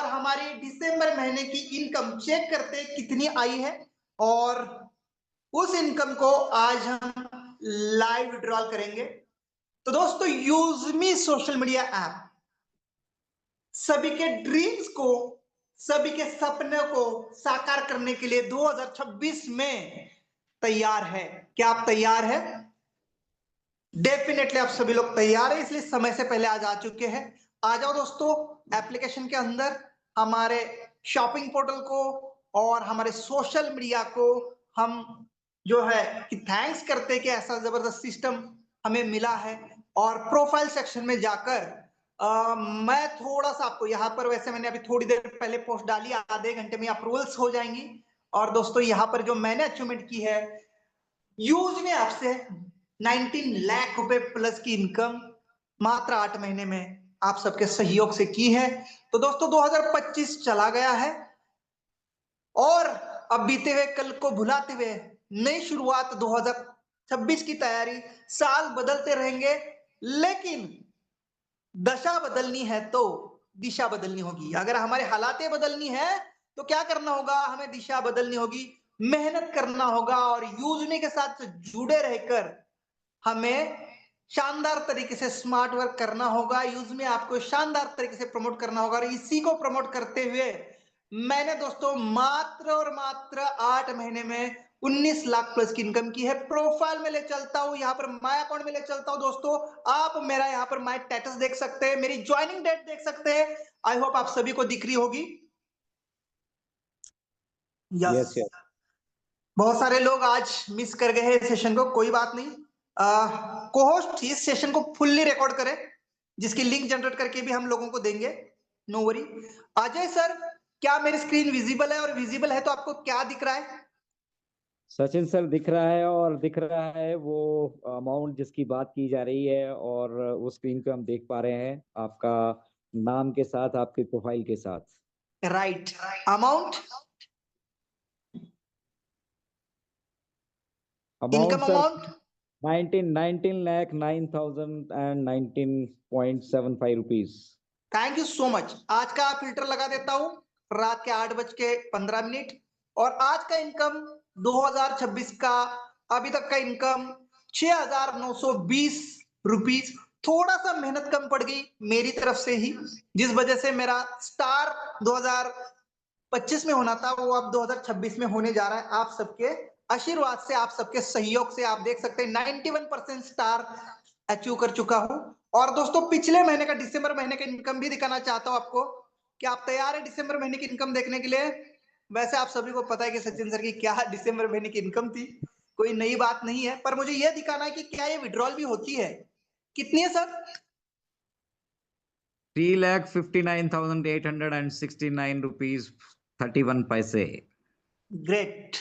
हमारी दिसंबर महीने की इनकम चेक करते कितनी आई है, और उस इनकम को आज हम लाइव विड्रॉल करेंगे। तो दोस्तों, यूजमी सोशल मीडिया ऐप सभी के ड्रीम्स को, सभी के सपने को साकार करने के लिए 2026 में तैयार है। क्या आप तैयार हैं? डेफिनेटली आप सभी लोग तैयार है, इसलिए समय से पहले आज आ चुके हैं। आ जाओ दोस्तों, एप्लीकेशन के अंदर हमारे शॉपिंग पोर्टल को और हमारे सोशल मीडिया को हम जो है कि थैंक्स करते हैं कि ऐसा जबरदस्त सिस्टम हमें मिला है। और प्रोफाइल सेक्शन में जाकर मैं थोड़ा सा आपको यहाँ पर, वैसे मैंने अभी थोड़ी देर पहले पोस्ट डाली, आधे घंटे में अप्रूवल्स हो जाएंगी। और दोस्तों, यहाँ पर जो मैंने अचीवमेंट की है, यूज में आपसे 19 लाख रुपए प्लस की इनकम मात्र 8 महीने में आप सबके सहयोग से की है। तो दोस्तों, 2025 चला गया है और अब बीते हुए कल को भुलाते हुए नई शुरुआत 2026 की तैयारी। साल बदलते रहेंगे, लेकिन दशा बदलनी है तो दिशा बदलनी होगी। अगर हमारे हालातें बदलनी है तो क्या करना होगा? हमें दिशा बदलनी होगी, मेहनत करना होगा और यूजमी के साथ जुड़े रहकर हमें शानदार तरीके से स्मार्ट वर्क करना होगा। यूजमी आपको शानदार तरीके से प्रमोट करना होगा, और इसी को प्रमोट करते हुए मैंने दोस्तों मात्र और मात्र 8 महीने में 19 लाख प्लस की इनकम की है। प्रोफाइल में ले चलता हूं, यहाँ पर माय अकाउंट में ले चलता हूं दोस्तों। आप मेरा यहाँ पर माय स्टेटस देख सकते हैं, मेरी ज्वाइनिंग डेट देख सकते हैं। आई होप आप सभी को दिख रही होगी। Yes yes. बहुत सारे लोग आज मिस कर गए हैं सेशन को, कोई बात नहीं। कोहोस्ट इस सेशन को फुल्ली रिकॉर्ड करें, जिसकी लिंक जनरेट करके भी हम लोगों को देंगे, नो वरी। अजय सर, क्या मेरी स्क्रीन विजिबल है? और विजिबल है तो आपको क्या दिख रहा है? सचिन सर दिख रहा है, और दिख रहा है वो अमाउंट जिसकी बात की जा रही है, और उस स्क्रीन पे हम देख पा रहे हैं आपका नाम के साथ, आपके प्रोफाइल के साथ। Right. Amount, income sir amount 19 lakh 9,019.75 rupees. Thank you so much. आज का फिल्टर लगा देता हूं, रात के 8:15। और आज का इनकम 2026 का अभी तक का इनकम 6,920 रुपीज। थोड़ा सा मेहनत कम पड़ गई मेरी तरफ से ही, जिस वजह से मेरा स्टार 2025 में होना था वो अब 2026 में होने जा रहा है। आप सबके आशीर्वाद से, आप सबके सहयोग से आप देख सकते हैं 91% स्टार अचीव कर चुका हूं। और दोस्तों, पिछले महीने का, दिसंबर महीने का इनकम भी दिखाना चाहता हूं आपको। क्या आप तैयार है दिसंबर महीने की इनकम देखने के लिए? वैसे आप सभी को पता है कि सचिन सर की क्या दिसंबर महीने की इनकम थी, कोई नई बात नहीं है, पर मुझे यह दिखाना है कि क्या ये विड्रॉल भी होती है। कितनी है सर? 3,59,869 रुपीज 31 पैसे। ग्रेट,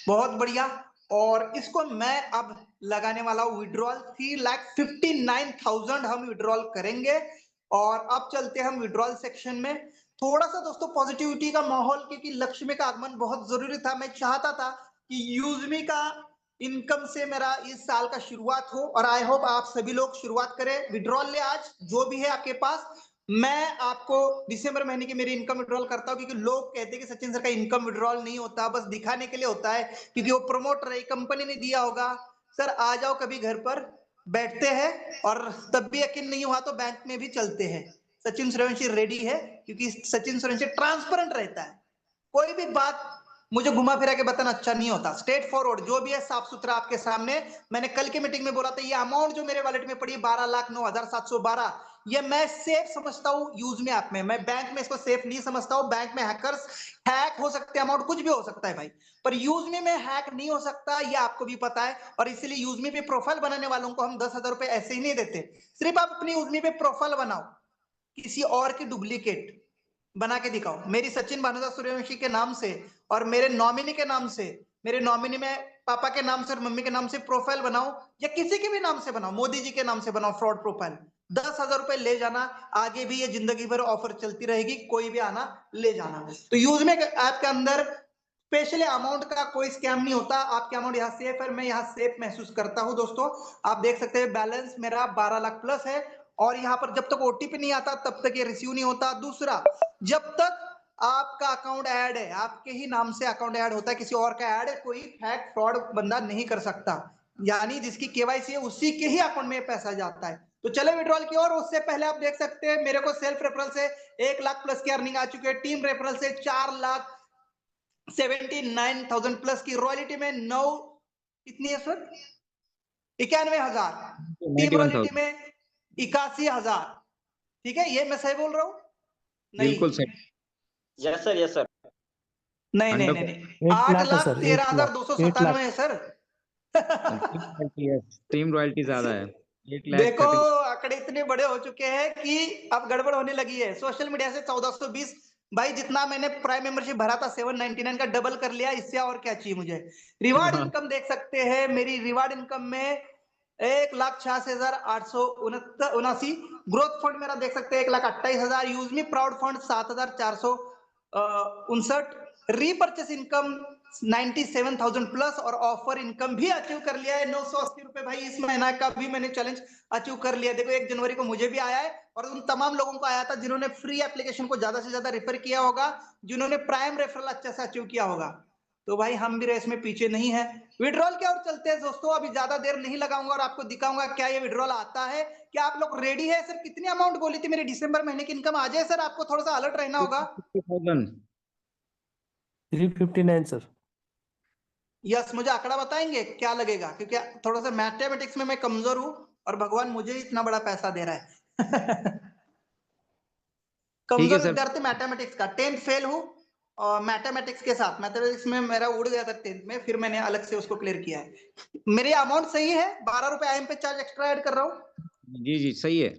बहुत बढ़िया। और इसको मैं अब लगाने वाला हूं विड्रॉल। 3,59,000 हम विड्रॉल करेंगे। और अब चलते हैं हम विड्रॉल सेक्शन में। थोड़ा सा दोस्तों पॉजिटिविटी का माहौल, क्योंकि लक्ष्मी का आगमन बहुत जरूरी था। मैं चाहता था कि यूजमी का इनकम से मेरा इस साल का शुरुआत हो, और आई होप आप सभी लोग शुरुआत करें। विड्रॉल ले आज जो भी है आपके पास। मैं आपको दिसंबर महीने की मेरी इनकम विड्रॉल करता हूं, क्योंकि लोग कहते हैं कि सचिन सर का इनकम विड्रॉल नहीं होता, बस दिखाने के लिए होता है, क्योंकि वो प्रमोटर है, कंपनी ने दिया होगा। सर आ जाओ कभी घर पर, बैठते हैं, और तब भी यकीन नहीं हुआ तो बैंक में भी चलते हैं। सचिन सूर्यवंशी रेडी है, क्योंकि सचिन सूर्यवंशी ट्रांसपेरेंट रहता है। कोई भी बात मुझे घुमा फिरा के बताना अच्छा नहीं होता, स्ट्रेट फॉरवर्ड जो भी है साफ सुथरा आपके सामने। मैंने कल की मीटिंग में बोला था, ये अमाउंट जो मेरे वॉलेट में पड़ी 12,09,712, ये मैं सेफ समझता हूं यूज में ऐप में। मैं बैंक में इसको सेफ नहीं समझता हूं। बैंक में हैकर्स हैक हो सकते हैं, अमाउंट कुछ भी हो सकता है भाई, पर यूजमी में हैक नहीं हो सकता, ये आपको भी पता है। और इसीलिए यूजमी पे प्रोफाइल बनाने वालों को हम 10,000 रुपए ऐसे ही नहीं देते। सिर्फ आप अपनी यूजमी पे प्रोफाइल बनाओ, किसी और की डुप्लीकेट बना के दिखाओ, मेरी सचिन भानुदास सूर्यवंशी के नाम से और मेरे नॉमिनी के नाम से, मेरे नॉमिनी में पापा के नाम से और मम्मी के नाम से प्रोफाइल बनाओ, या किसी के भी नाम से बनाओ, मोदी जी के नाम से बनाओ फ्रॉड प्रोफाइल। 10,000 रुपए ले जाना, आगे भी ये जिंदगी भर ऑफर चलती रहेगी, कोई भी आना ले जाना। तो यूज में ऐप के अंदर स्पेशली अमाउंट का कोई स्कैम नहीं होता। आपके अमाउंट यहाँ सेफ है, मैं यहाँ सेफ महसूस करता हूँ। दोस्तों आप देख सकते हैं बैलेंस मेरा 12 लाख प्लस है। और यहाँ पर जब तक ओटीपी नहीं आता तब तक ये रिसीव नहीं होता। दूसरा, जब तक आपका अकाउंट ऐड है, आपके ही नाम से अकाउंट ऐड होता है, किसी और का ऐड कोई फेक फ्रॉड बंदा नहीं कर सकता, यानी जिसकी केवाईसी है उसी के ही अकाउंट में पैसा जाता है। तो चले विड्रॉल की ओर। उससे पहले आप देख सकते हैं मेरे को सेल्फ रेफरल से 1 लाख प्लस की अर्निंग आ चुकी है, टीम रेफरल से 4,79,000 प्लस की, रॉयल्टी में 9 कितनी है सर, 91,000, टीम रॉयल्टी 91,000 में 81,000। ठीक है, ये मैं सही बोल रहा हूँ? बिल्कुल नहीं सही। Yes sir, yes sir. नहीं नहीं नहीं नहीं, 8,13,297 है सर। टीम रॉयल्टी ज्यादा है, 1 लाख देखो 30। आंकड़े इतने बड़े हो चुके हैं कि अब गड़बड़ होने लगी है। सोशल मीडिया से 1420, भाई जितना मैंने प्राइम मेंबरशिप भरा था 799 का डबल कर लिया, इससे और क्या चाहिए मुझे। रिवार्ड इनकम देख सकते हैं, मेरी रिवार्ड इनकम में 1,86,879। ग्रोथ फंड मेरा देख सकते हैं 1,28,000। यूजमी proud fund 7,459। Repurchase income 97,000 plus, और ऑफर इनकम भी अचीव कर लिया है 980 रुपए। भाई इस महीना का भी मैंने चैलेंज अचीव कर लिया। देखो 1 जनवरी को मुझे भी आया है, और उन तमाम लोगों को आया था जिन्होंने फ्री एप्लीकेशन को ज्यादा से ज्यादा रेफर किया होगा, जिन्होंने प्राइम रेफरल अच्छे से अचीव किया होगा। तो भाई हम भी रेस में पीछे नहीं है। विड्रॉल की ओर चलते हैं दोस्तों, अभी ज्यादा देर नहीं लगाऊंगा और आपको दिखाऊंगा क्या ये विड्रॉल आता है। क्या आप लोग रेडी है? सर कितनी अमाउंट बोली थी मेरी दिसंबर महीने की इनकम आ जाए सर? आपको थोड़ा सा अलर्ट रहना होगा। 359 सर। यस, मुझे आंकड़ा बताएंगे क्या लगेगा, क्योंकि थोड़ा सा मैथमेटिक्स में मैं कमजोर हूं और भगवान मुझे इतना बड़ा पैसा दे रहा है। ठीक है कमजोर सर। विद्यार्थी मैथमेटिक्स का, 10th फेल हूं, और मैथमेटिक्स के साथ, मैथमेटिक्स में मेरा उड़ गया था 10th में, फिर मैंने अलग से उसको क्लियर किया है। मेरी अमाउंट सही है, 12 रुपए आईएम पे चार्ज एक्स्ट्रा ऐड कर रहा हूँ। जी जी सही है।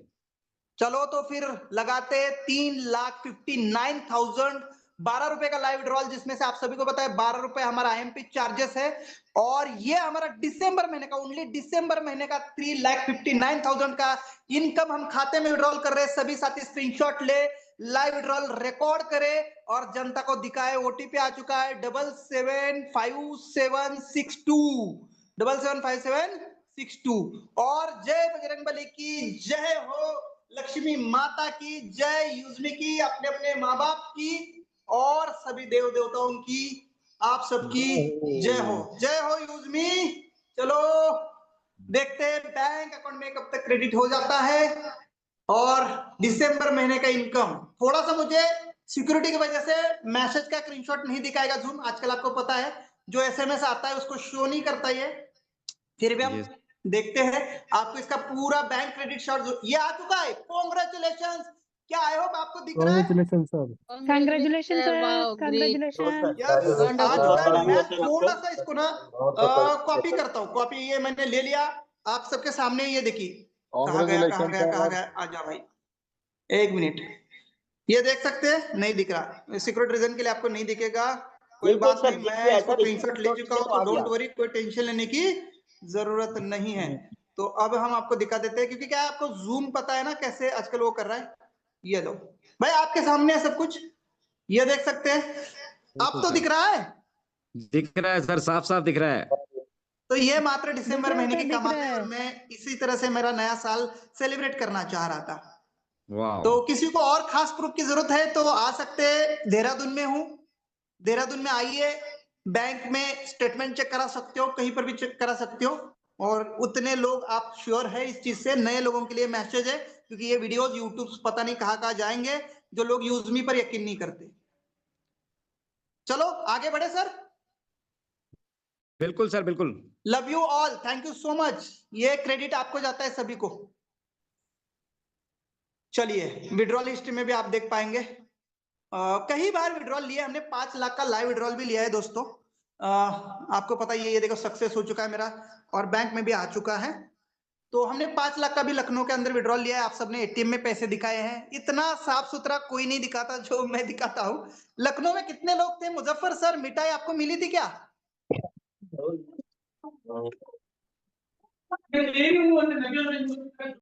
चलो तो फिर लगाते 3,59,000, 12 रुपए का लाइव विड्रॉल, जिसमें से आप सभी को पता है 12 रुपए हमारा आईएमपी चार्जेस है। और ये हमारा दिसंबर महीने का, ओनली दिसंबर महीने का 3,59,000 का इनकम हम खाते में विड्रॉल कर रहे हैं। सभी साथी स्क्रीनशॉट ले, लाइव विड्रॉल रिकॉर्ड करे और जनता को दिखाए। ओटीपी आ चुका है 775762, 775762। और जय बजरंगबली की जय हो, लक्ष्मी माता की जय, यूजमी की, अपने अपने माँ बाप की, और सभी देव देवताओं की, आप सबकी जय हो। जय हो यूजमी। चलो देखते हैं बैंक अकाउंट में कब तक क्रेडिट हो जाता है। और दिसंबर महीने का इनकम, थोड़ा सा मुझे सिक्योरिटी की वजह से मैसेज का स्क्रीनशॉट नहीं दिखाएगा जूम, आजकल आपको पता है जो एसएमएस आता है उसको शो नहीं करता ये। फिर भी हम Yes. देखते हैं आपको इसका पूरा बैंक क्रेडिट शॉट ये आ चुका है। कांग्रेचुलेशंस। क्या आई होप आपको दिख रहा है? Congratulation sir. Congratulations, sir. Congratulations. Yes, आ चुका है। मैं Congratulations थोड़ा आपको। सा इसको ना कॉपी करता हूँ। कॉपी ये मैंने ले लिया आप सबके सामने, ये देखिए कहाँ गया कहाँ गया कहाँ गया, आ जा भाई 1 मिनट। ये देख सकते हैं, नहीं दिख रहा, सिक्योरिटी रीजन के लिए आपको नहीं दिखेगा, कोई बिल्कुल बात सर, नहीं, दिख मैं गया इसको सर, स्क्रीनशॉट ले चुका हूँ, आ तो गया। डोंट वरी, कोई टेंशन लेने की जरूरत नहीं है। तो अब हम आपको दिखा देते हैं, क्योंकि क्या है, आपको जूम पता है ना कैसे आजकल वो कर रहा है। ये लो भाई, आपके सामने है सब कुछ, ये देख सकते हैं। अब तो दिख रहा है, दिख रहा है सर, साफ साफ दिख रहा है। तो ये मात्र दिसंबर महीने की दिख कमाई रहा है, है। और मैं इसी तरह से मेरा नया साल सेलिब्रेट करना चाह रहा था। वाह। तो किसी को और खास प्रूफ की जरूरत है तो आ सकते हैं, देहरादून में हूँ, देहरादून में आइए, बैंक में स्टेटमेंट चेक करा सकते हो, कहीं पर भी चेक करा सकते हो। और उतने लोग आप श्योर है इस चीज से, नए लोगों के लिए मैसेज है, क्योंकि ये वीडियोस यूट्यूब पता नहीं कहाँ कहाँ जाएंगे, जो लोग यूजमी पर यकीन नहीं करते। चलो आगे बढ़े सर। बिल्कुल सर बिल्कुल। Love you all, thank you so much. ये क्रेडिट आपको जाता है सभी को। चलिए विड्रॉल हिस्ट्री में भी आप देख पाएंगे, कई बार विड्रॉल लिया हमने, 5 लाख का लाइव विड्रॉल भी लिया है दोस्तों। आपको पता ही है, ये देखो सक्सेस हो चुका है मेरा, और बैंक में भी आ चुका है। तो हमने 5 लाख का भी लखनऊ के अंदर विड्रॉल लिया है। आप सबने एटीएम में पैसे दिखाए हैं, इतना साफ सुथरा कोई नहीं दिखाता जो मैं दिखाता हूँ। लखनऊ में कितने लोग थे? मुजफ्फर सर, मिठाई आपको मिली थी क्या?